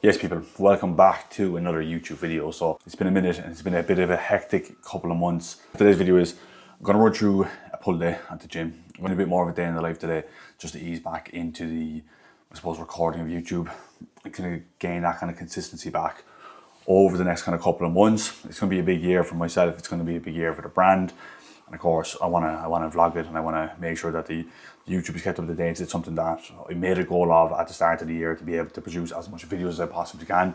Yes people, welcome back to another YouTube video. So it's been a minute and it's been a bit of a hectic couple of months. Today's video is, I'm going to run through a pull day at the gym. I'm going to do a bit more of a day in the life today, just to ease back into the, I suppose, recording of YouTube. I'm going to gain that kind of consistency back over the next kind of couple of months. It's going to be a big year for myself. It's going to be a big year for the brand. And of course, I want to vlog it and I want to make sure that the YouTube is kept up to date. It's something that I made a goal of at the start of the year, to be able to produce as much videos as I possibly can.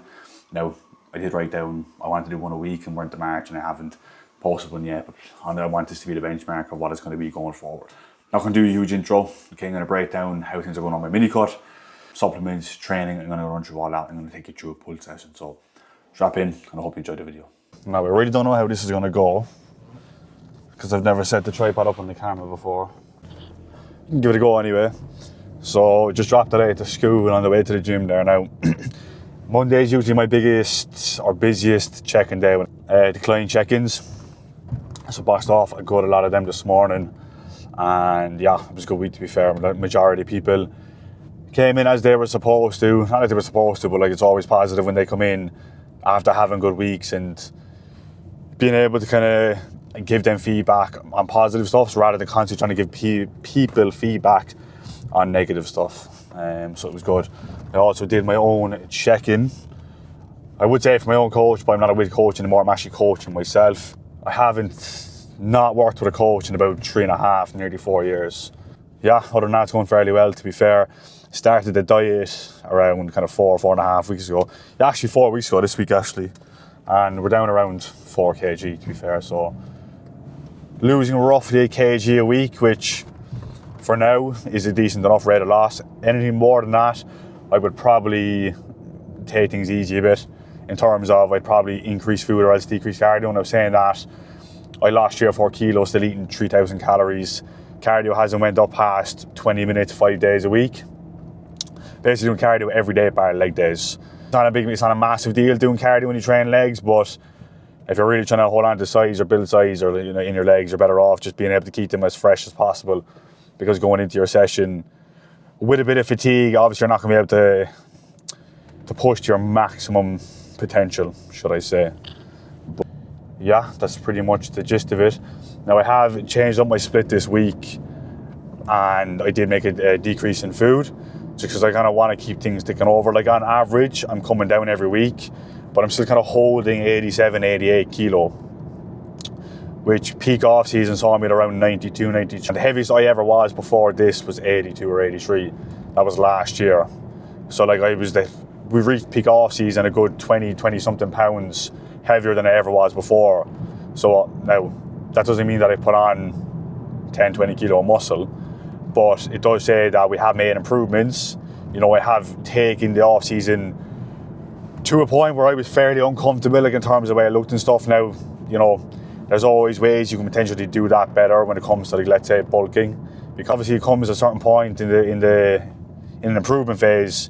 Now, I did write down I wanted to do one a week, and we're into March and I haven't posted one yet, but I want this to be the benchmark of what it's going to be going forward. Not going to do a huge intro. Okay, I'm going to break down how things are going on my mini cut, supplements, training. I'm going to run through all that. I'm going to take you through a pull session. So strap in and I hope you enjoy the video. Now, I really don't know how this is going to go, because I've never set the tripod up on the camera before. You can give it a go anyway. So just dropped it out to school and on the way to the gym there now. Monday is usually my biggest or busiest check-in day. The client check-ins. So boxed off, I got a lot of them this morning. And yeah, it was a good week to be fair. The majority of people came in as they were supposed to. Not like they were supposed to, but like it's always positive when they come in after having good weeks and being able to kind of and give them feedback on positive stuff, so rather than constantly trying to give people feedback on negative stuff. So it was good. I also did my own check-in. I would say for my own coach, but I'm not a with coach anymore. I'm actually coaching myself. I haven't not worked with a coach in about 3.5, nearly 4 years. Yeah, other than that, it's going fairly well, to be fair. Started the diet around kind of 4.5 weeks ago. Yeah, actually 4 weeks ago, this week actually. And we're down around 4 kg, to be fair. So losing roughly 8 kg a week, which for now is a decent enough rate of loss. Anything more than that, I would probably take things easy a bit, in terms of I'd probably increase food or else decrease cardio. And I was saying that I lost 3 or 4 kilos still eating 3,000 calories. Cardio hasn't went up past 20 minutes 5 days a week. Basically doing cardio every day bar leg days. It's not a massive deal doing cardio when you train legs, but if you're really trying to hold on to size or build size, or in your legs, you're better off just being able to keep them as fresh as possible, because going into your session with a bit of fatigue, obviously you're not going to be able to push to your maximum potential, should I say. But yeah, that's pretty much the gist of it. Now, I have changed up my split this week, and I did make a decrease in food, just because I kind of want to keep things ticking over. Like on average, I'm coming down every week, but I'm still kind of holding 87, 88 kilo, which peak off season saw me at around 92, 93. And the heaviest I ever was before this was 82 or 83. That was last year. So like we reached peak off season a good 20 something pounds heavier than I ever was before. So now that doesn't mean that I put on 10, 20 kilo muscle, but it does say that we have made improvements. I have taken the off season to a point where I was fairly uncomfortable, like in terms of the way I looked and stuff. Now, there's always ways you can potentially do that better when it comes to, like, let's say, bulking. Because obviously it comes at a certain point in an improvement phase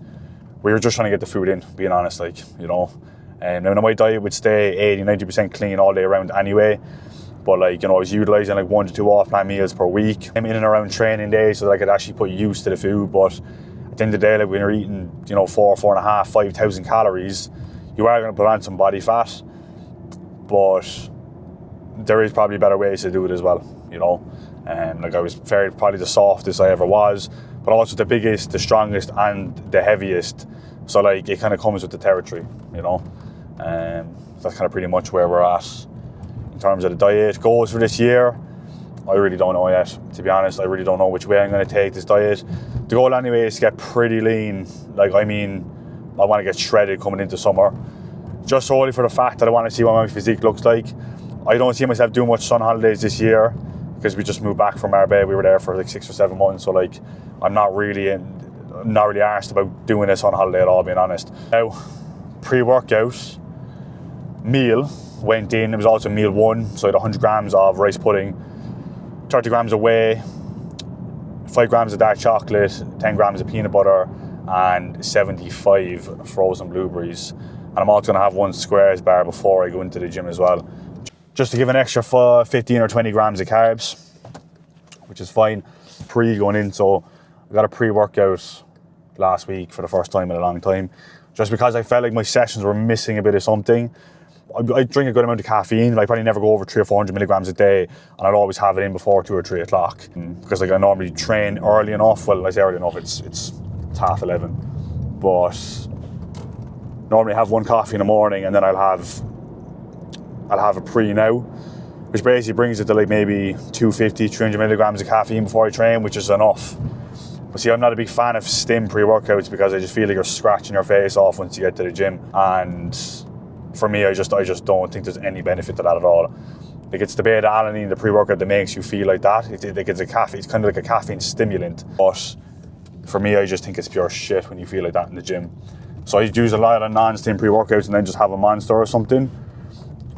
where you're just trying to get the food in, being honest, And now my diet would stay 80-90% clean all day around anyway. But I was utilising like 1 to 2 off-plan meals per week. I'm in and around training days so that I could actually put use to the food. But at the end of the day, like when you're eating, 4.5, 5,000 calories, you are going to put on some body fat. But there is probably better ways to do it as well, I was probably the softest I ever was, but also the biggest, the strongest, and the heaviest. So it kind of comes with the territory, That's kind of pretty much where we're at in terms of the diet goals for this year. I really don't know yet, to be honest. I really don't know which way I'm going to take this diet. The goal anyway is to get pretty lean. I want to get shredded coming into summer, just solely for the fact that I want to see what my physique looks like. I don't see myself doing much sun holidays this year, because we just moved back from Marbella. We were there for like 6 or 7 months, so I'm not really arsed about doing this on holiday at all, being honest. Now, pre-workout meal went in. It was also meal 1, so I had 100 grams of rice pudding, 30 grams of whey, 5 grams of dark chocolate, 10 grams of peanut butter, and 75 frozen blueberries. And I'm also going to have 1 squares bar before I go into the gym as well, just to give an extra 15 or 20 grams of carbs, which is fine going in. So I got a pre-workout last week for the first time in a long time. just because I felt like my sessions were missing a bit of something. I drink a good amount of caffeine, but I probably never go over 300 or 400 milligrams a day, and I'll always have it in before 2 or 3 o'clock. Because like I normally train early enough. Well, I say early enough, it's 11:30, but normally have one coffee in the morning, and then I'll have a pre now, which basically brings it to like maybe 250, 300 milligrams of caffeine before I train, which is enough. But see, I'm not a big fan of stim pre-workouts because I just feel like you're scratching your face off once you get to the gym, and for me, I just don't think there's any benefit to that at all. Like, it's the beta-alanine, the pre-workout, that makes you feel like that. It's kind of like a caffeine stimulant. But for me, I just think it's pure shit when you feel like that in the gym. So I use a lot of non-stim pre-workouts and then just have a Monster or something.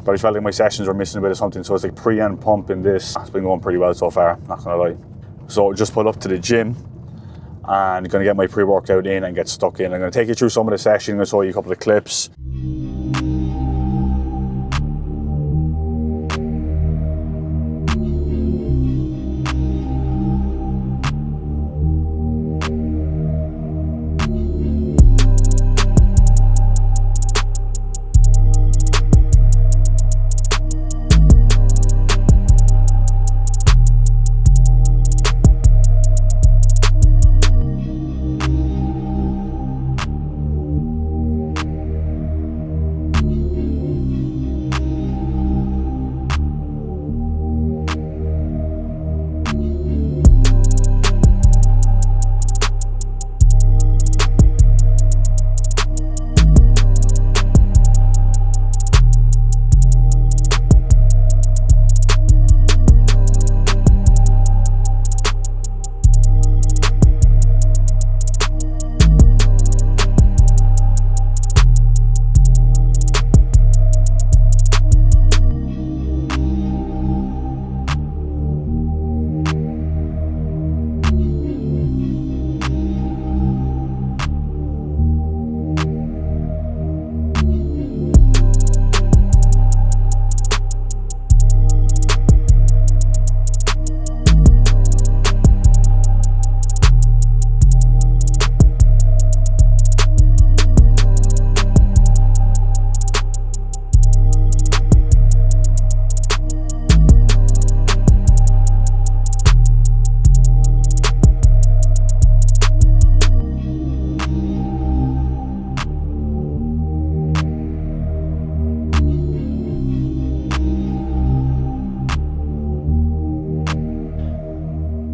But I felt like my sessions were missing a bit of something, so it's like pre and pump in this. It's been going pretty well so far, not gonna lie. So just pull up to the gym and gonna get my pre-workout in and get stuck in. I'm gonna take you through some of the sessions, I'm gonna show you a couple of clips.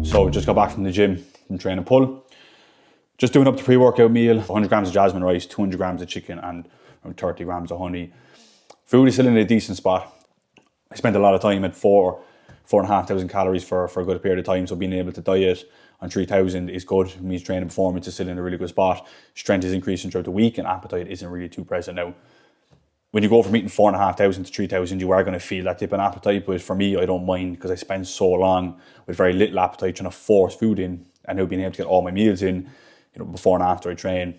So just got back from the gym from training pull. Just doing up the pre-workout meal, 100 grams of jasmine rice, 200 grams of chicken, and around 30 grams of honey. Food is still in a decent spot. I spent a lot of time at 4,500 calories for a good period of time, so being able to diet on 3,000 is good. It means training performance is still in a really good spot. Strength is increasing throughout the week, and appetite isn't really too present now. When you go from eating 4,500 to 3,000, you are going to feel that dip in appetite. But for me, I don't mind because I spend so long with very little appetite trying to force food in, and now being able to get all my meals in, before and after I train,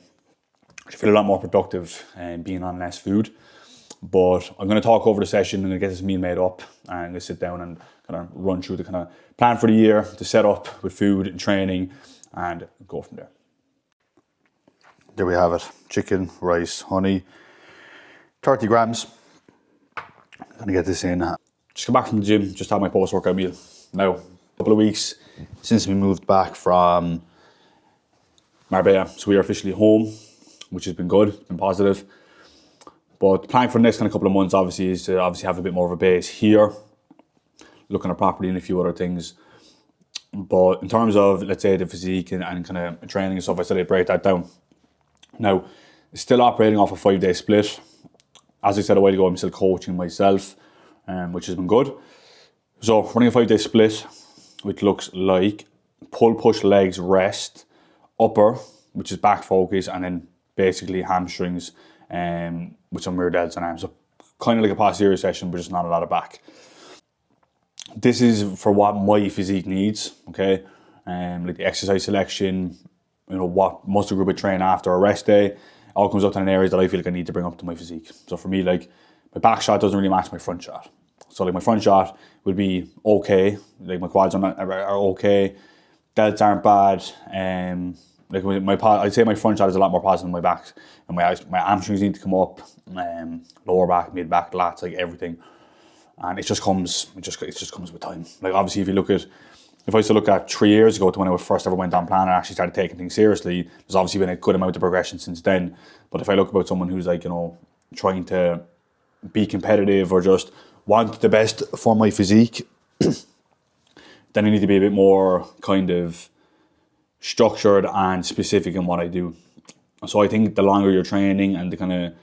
I feel a lot more productive and being on less food. But I'm going to talk over the session. I'm going to get this meal made up, and I'm going to sit down and kind of run through the kind of plan for the year, the setup with food and training, and go from there. There we have it: chicken, rice, honey. 30 grams. I'm gonna get this in. Just got back from the gym, just had my post-workout meal. Now, a couple of weeks since we moved back from Marbella, so we are officially home, which has been good, it's been positive. But the plan for the next kind of couple of months obviously is to have a bit more of a base here, looking at property and a few other things. But in terms of, let's say, the physique and kind of training and stuff, I said I'd break that down. Now, still operating off a 5-day split. As I said a while ago, I'm still coaching myself, which has been good. So running a 5-day split, which looks like pull, push, legs, rest, upper, which is back focus, and then basically hamstrings with some rear delts and arms. So kind of like a posterior session, but just not a lot of back. This is for what my physique needs, okay? Like the exercise selection, what muscle group I train after a rest day, all comes up to an areas that I feel like I need to bring up to my physique. So for me, like, my back shot doesn't really match my front shot. So like my front shot would be okay, like my quads are okay, delts aren't bad, Like I'd say my front shot is a lot more positive than my back, and my hamstrings need to come up, lower back, mid back, lats, like everything, and it just comes with time. Like obviously, if I was to look at 3 years ago to when I first ever went on plan and actually started taking things seriously, there's obviously been a good amount of progression since then. But if I look about someone who's like, trying to be competitive or just want the best for my physique, then I need to be a bit more kind of structured and specific in what I do. So I think the longer you're training and the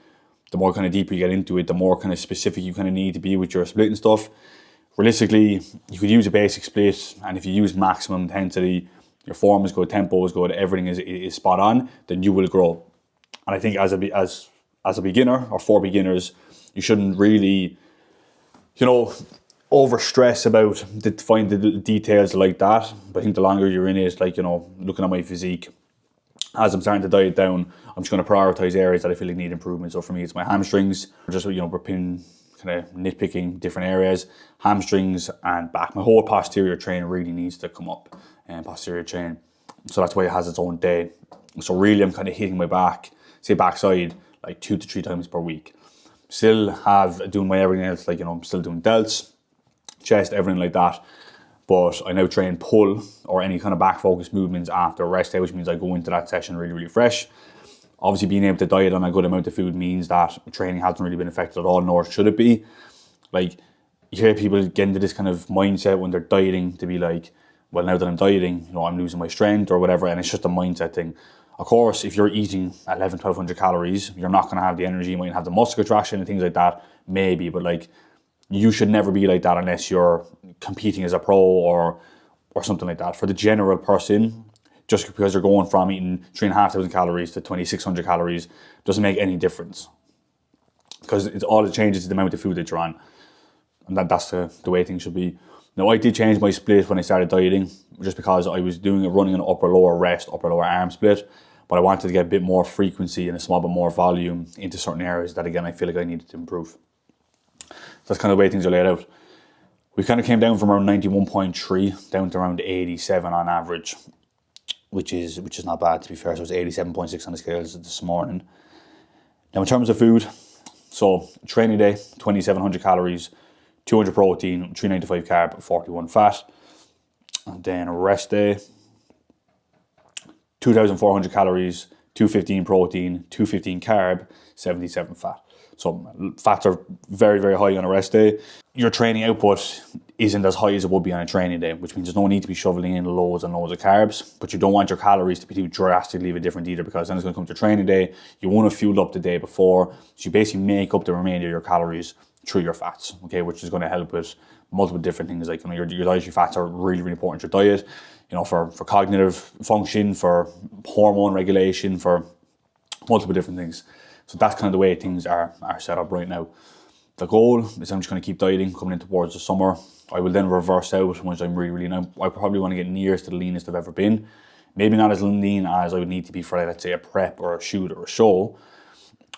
more kind of deeper you get into it, the more kind of specific you kind of need to be with your split and stuff. Realistically, you could use a basic split, and if you use maximum intensity, your form is good, tempo is good, everything is spot on, then you will grow. And I think as a beginner or for beginners, you shouldn't really, over stress about find the details like that. But I think the longer you're in it, like, looking at my physique, as I'm starting to diet down, I'm just going to prioritize areas that I feel like need improvement. So for me, it's my hamstrings. Just, we're kind of nitpicking different areas, hamstrings and back. My whole posterior chain really needs to come up, and posterior chain. So that's why it has its own day. So really, I'm kind of hitting my back, say backside, like 2 to 3 times per week. Still doing my everything else, like, I'm still doing delts, chest, everything like that. But I now train pull or any kind of back focus movements after a rest day, which means I go into that session really, really fresh. Obviously, being able to diet on a good amount of food means that training hasn't really been affected at all, nor should it be. Like, you hear people get into this kind of mindset when they're dieting to be like, well, now that I'm dieting, I'm losing my strength or whatever, and it's just a mindset thing. Of course, if you're eating 1,100 calories, you're not going to have the energy, you might have the muscle contraction and things like that, maybe, but like, you should never be like that unless you're competing as a pro or something like that. For the general person, just because you're going from eating 3,500 calories to 2,600 calories doesn't make any difference. Because all it changes is the amount of food that you're on. And that's the way things should be. Now, I did change my split when I started dieting, just because I was running an upper-lower rest, upper-lower arm split, but I wanted to get a bit more frequency and a small bit more volume into certain areas that, again, I feel like I needed to improve. So that's kind of the way things are laid out. We kind of came down from around 91.3 down to around 87 on average, which is not bad, to be fair. So it's 87.6 on the scales this morning. Now, in terms of food, so training day, 2,700 calories, 200 protein, 395 carb, 41 fat. And then a rest day, 2,400 calories, 215 protein, 215 carb, 77 fat. So fats are very, very high on a rest day. Your training output isn't as high as it would be on a training day, which means there's no need to be shoveling in loads and loads of carbs, but you don't want your calories to be too drastically different either, because then it's going to come to training day. You want to fuel up the day before, so you basically make up the remainder of your calories through your fats, okay, which is going to help with multiple different things. Like, your dietary fats are really, really important to your diet, for cognitive function, for hormone regulation, for multiple different things. So that's kind of the way things are set up right now. The goal is I'm just going to keep dieting coming in towards the summer. I will then reverse out once I'm really, really lean. I probably want to get nearest to the leanest I've ever been. Maybe not as lean as I would need to be for, let's say, a prep or a shoot or a show,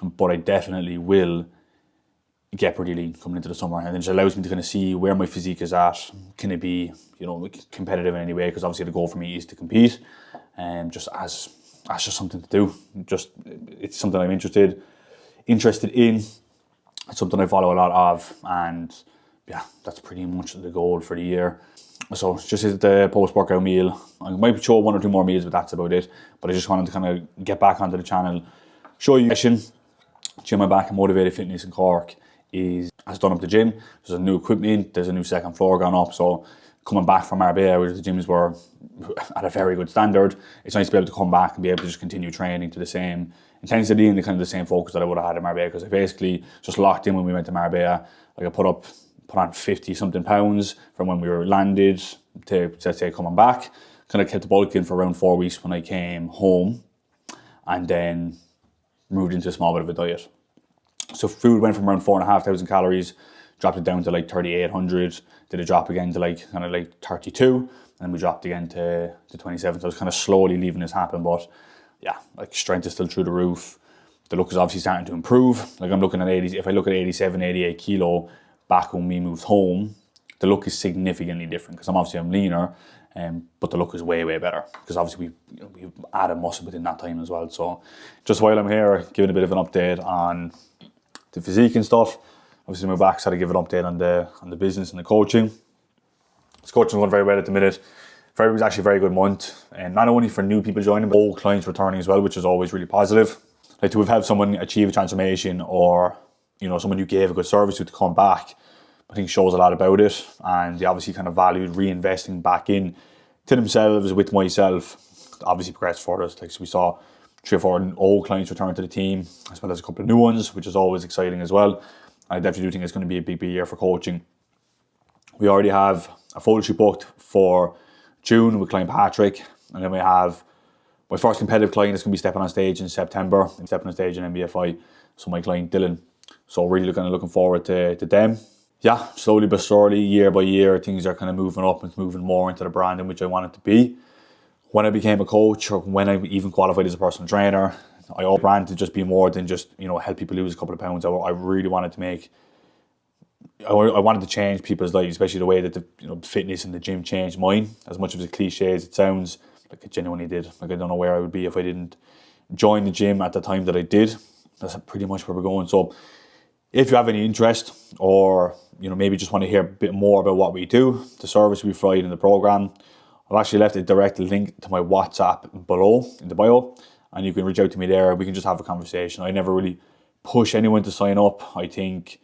but I definitely will get pretty lean coming into the summer, and it just allows me to kind of see where my physique is at. Can it be, competitive in any way? Because obviously the goal for me is to compete, and just as just something to do. It's something I'm interested in. It's something I follow a lot of, and yeah, that's pretty much the goal for the year. So it's just the post-workout meal. I might show 1 or 2 more meals, but that's about it. But I just wanted to kind of get back onto the channel, show you Gym I'm back in Motivated Fitness in Cork has done up the gym. There's a new equipment, there's a new second floor gone up, so coming back from Marbella, where the gyms were at a very good standard, it's nice to be able to come back and be able to just continue training to the same intensity and the same focus that I would have had in Marbella, because I basically just locked in when we went to Marbella. Like, I put on 50 something pounds from when we were landed to, let's say, coming back. Kind of kept the bulk in for around 4 weeks when I came home, and then moved into a small bit of a diet. So food went from around 4,500 calories, dropped it down to like 3,800, did a drop again to kind of 32, and then we dropped again to 27. So I was kind of slowly leaving this happen, but yeah, like, strength is still through the roof. The look is obviously starting to improve. Like, I'm looking at 80, if I look at 87, 88 kilo back when we moved home the look is significantly different because I'm leaner, but the look is way, way better because obviously we've added muscle within that time as well. So just while I'm here, giving a bit of an update on the physique and stuff. Obviously my back, so I give an update on the business and the coaching. This coaching is going very well at the minute. February was actually a very good month, and not only for new people joining, but old clients returning as well, which is always really positive. Like to have had someone achieve a transformation, or someone you gave a good service to come back, I think shows a lot about it, and they obviously kind of valued reinvesting back in to themselves with myself. Obviously progressed further. Like so we saw 3 or 4 old clients return to the team, as well as a couple of new ones, which is always exciting as well. I definitely do think it's going to be a big year for coaching. We already have a photo shoot booked for June with client Patrick, and then we have my first competitive client is going to be stepping on stage in September, and stepping on stage in NBFI, so my client Dylan. So really looking forward to them. Yeah, slowly but surely, year by year, things are kind of moving up and moving more into the brand in which I want it to be. When I became a coach, or when I even qualified as a personal trainer, I all brand to just be more than just help people lose a couple of pounds. I really wanted to make. I wanted to change people's lives, especially the way that the fitness and the gym changed mine. As much as a cliche as it sounds, like it genuinely did. Like I don't know where I would be if I didn't join the gym at the time that I did. That's pretty much where we're going. So if you have any interest, or maybe just want to hear a bit more about what we do, the service we provide in the program, I've actually left a direct link to my WhatsApp below in the bio, and you can reach out to me there. We can just have a conversation. I never really push anyone to sign up. I think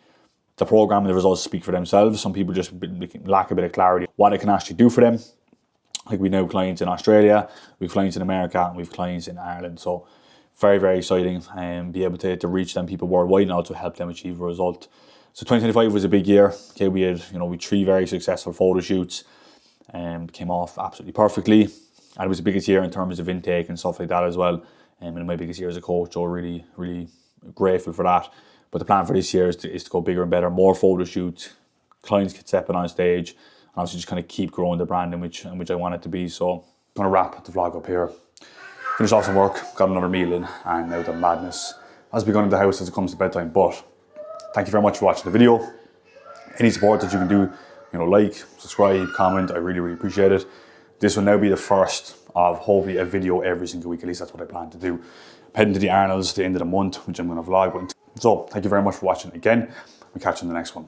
the program and the results speak for themselves. Some people just lack a bit of clarity what it can actually do for them. Like we know clients in Australia, we have clients in America, and we have clients in Ireland. So very, very exciting, and be able to reach them people worldwide now to help them achieve a result. So 2025 was a big year. Okay, we had 3 very successful photo shoots, and came off absolutely perfectly. And it was the biggest year in terms of intake and stuff like that as well. And my biggest year as a coach, so really, really grateful for that. But the plan for this year is to go bigger and better, more photo shoots, clients get stepping on stage, and obviously just kind of keep growing the brand in which I want it to be. So I'm going to wrap the vlog up here. Finished off some work, got another meal in, and now the madness has begun in the house as it comes to bedtime. But thank you very much for watching the video. Any support that you can do, like, subscribe, comment, I really, really appreciate it. This will now be the first of hopefully a video every single week. At least that's what I plan to do. I'm heading to the Arnolds at the end of the month, which I'm going to vlog with. So thank you very much for watching again. We'll catch you in the next one.